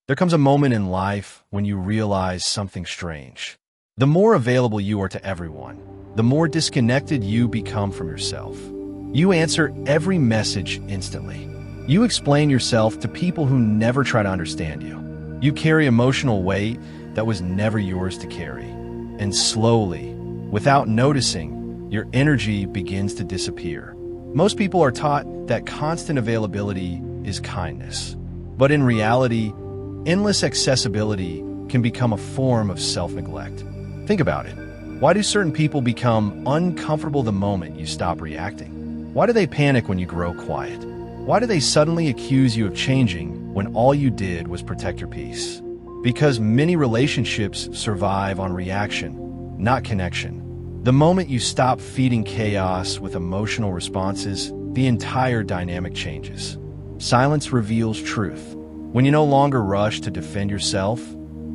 There comes a moment in life when you realize something strange. The more available you are to everyone, the more disconnected you become from yourself. You answer every message instantly. You explain yourself to people who never try to understand you. You carry emotional weight that was never yours to carry. And slowly, without noticing, your energy begins to disappear. Most people are taught that constant availability is kindness. But in reality, endless accessibility can become a form of self-neglect. Think about it. Why do certain people become uncomfortable the moment you stop reacting? Why do they panic when you grow quiet? Why do they suddenly accuse you of changing when all you did was protect your peace? Because many relationships survive on reaction, not connection. The moment you stop feeding chaos with emotional responses, the entire dynamic changes. Silence reveals truth. When you no longer rush to defend yourself,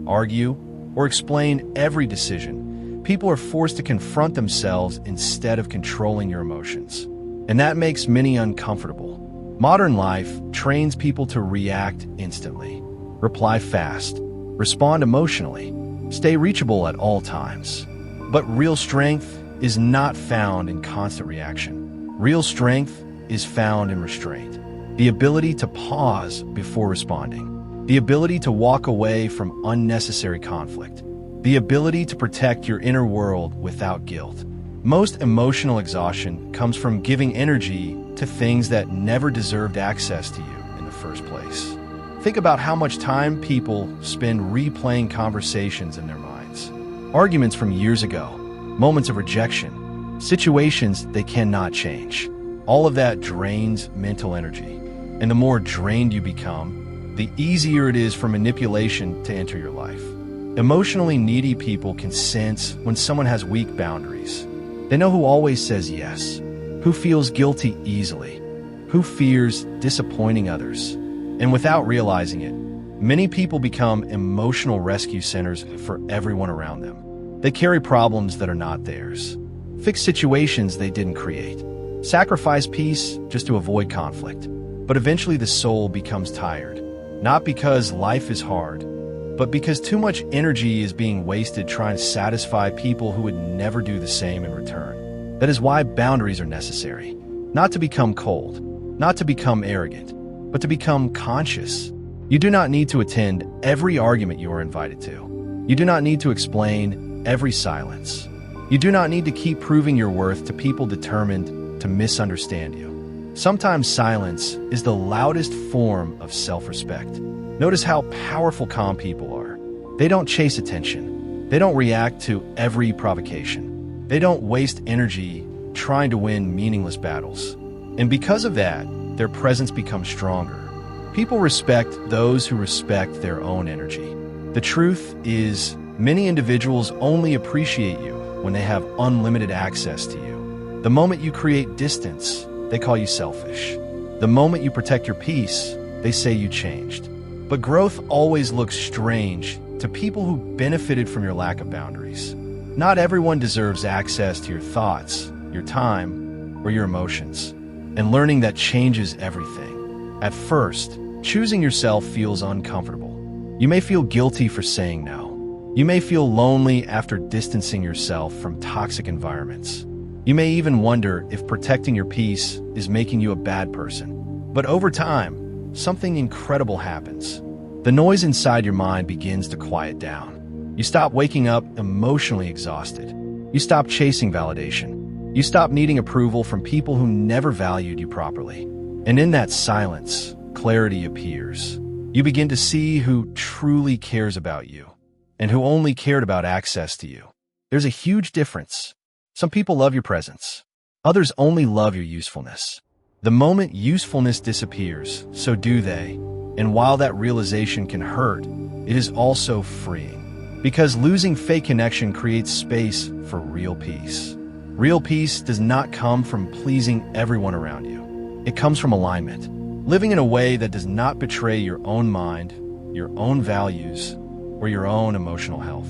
argue, or explain every decision, people are forced to confront themselves instead of controlling your emotions. And that makes many uncomfortable. Modern life trains people to react instantly, reply fast, respond emotionally, stay reachable at all times. But real strength is not found in constant reaction. Real strength is found in restraint. The ability to pause before responding. The ability to walk away from unnecessary conflict. The ability to protect your inner world without guilt. Most emotional exhaustion comes from giving energy to things that never deserved access to you in the first place. Think about how much time people spend replaying conversations in their minds. Arguments from years ago, moments of rejection, situations they cannot change. All of that drains mental energy. And the more drained you become, the easier it is for manipulation to enter your life. Emotionally needy people can sense when someone has weak boundaries. They know who always says yes, who feels guilty easily, who fears disappointing others. And without realizing it, many people become emotional rescue centers for everyone around them. They carry problems that are not theirs, fix situations they didn't create, sacrifice peace just to avoid conflict. But eventually the soul becomes tired, not because life is hard, but because too much energy is being wasted trying to satisfy people who would never do the same in return. That is why boundaries are necessary. Not to become cold, not to become arrogant, but to become conscious. You do not need to attend every argument you are invited to. You do not need to explain every silence. You do not need to keep proving your worth to people determined to misunderstand you. Sometimes silence is the loudest form of self-respect. Notice how powerful calm people are. They don't chase attention. They don't react to every provocation. They don't waste energy trying to win meaningless battles. And because of that, their presence becomes stronger. People respect those who respect their own energy. The truth is, many individuals only appreciate you when they have unlimited access to you. The moment you create distance, they call you selfish. The moment you protect your peace, they say you changed. But growth always looks strange to people who benefited from your lack of boundaries. Not everyone deserves access to your thoughts, your time, or your emotions. And learning that changes everything. At first, choosing yourself feels uncomfortable. You may feel guilty for saying no. You may feel lonely after distancing yourself from toxic environments. You may even wonder if protecting your peace is making you a bad person. But over time, something incredible happens. The noise inside your mind begins to quiet down. You stop waking up emotionally exhausted. You stop chasing validation. You stop needing approval from people who never valued you properly. And in that silence, clarity appears. You begin to see who truly cares about you and who only cared about access to you. There's a huge difference. Some people love your presence. Others only love your usefulness. The moment usefulness disappears, so do they. And while that realization can hurt, it is also freeing. Because losing fake connection creates space for real peace. Real peace does not come from pleasing everyone around you. It comes from alignment. Living in a way that does not betray your own mind, your own values, or your own emotional health.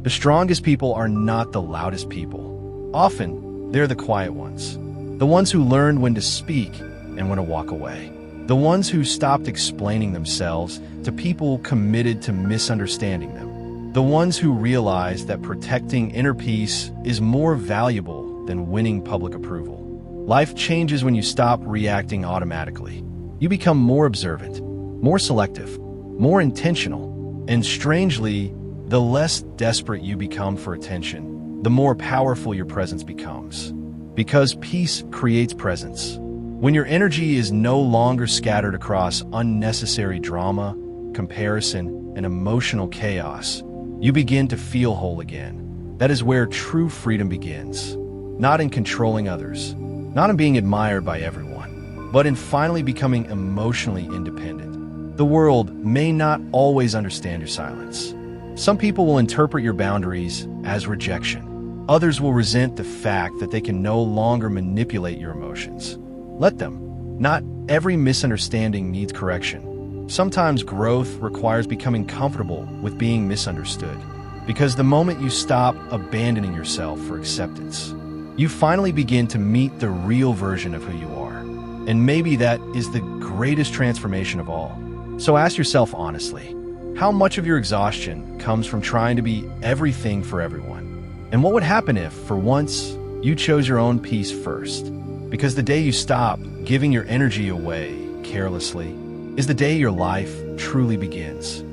The strongest people are not the loudest people. Often, they're the quiet ones. The ones who learn when to speak and when to walk away. The ones who stopped explaining themselves to people committed to misunderstanding them. The ones who realized that protecting inner peace is more valuable than winning public approval. Life changes when you stop reacting automatically. You become more observant, more selective, more intentional, and strangely, the less desperate you become for attention, the more powerful your presence becomes. Because peace creates presence. When your energy is no longer scattered across unnecessary drama, comparison, and emotional chaos, you begin to feel whole again. That is where true freedom begins. Not in controlling others, not in being admired by everyone, but in finally becoming emotionally independent. The world may not always understand your silence. Some people will interpret your boundaries as rejection. Others will resent the fact that they can no longer manipulate your emotions. Let them. Not every misunderstanding needs correction. Sometimes growth requires becoming comfortable with being misunderstood. Because the moment you stop abandoning yourself for acceptance, you finally begin to meet the real version of who you are. And maybe that is the greatest transformation of all. So ask yourself honestly, how much of your exhaustion comes from trying to be everything for everyone? And what would happen if, for once, you chose your own peace first? Because the day you stop giving your energy away carelessly is the day your life truly begins.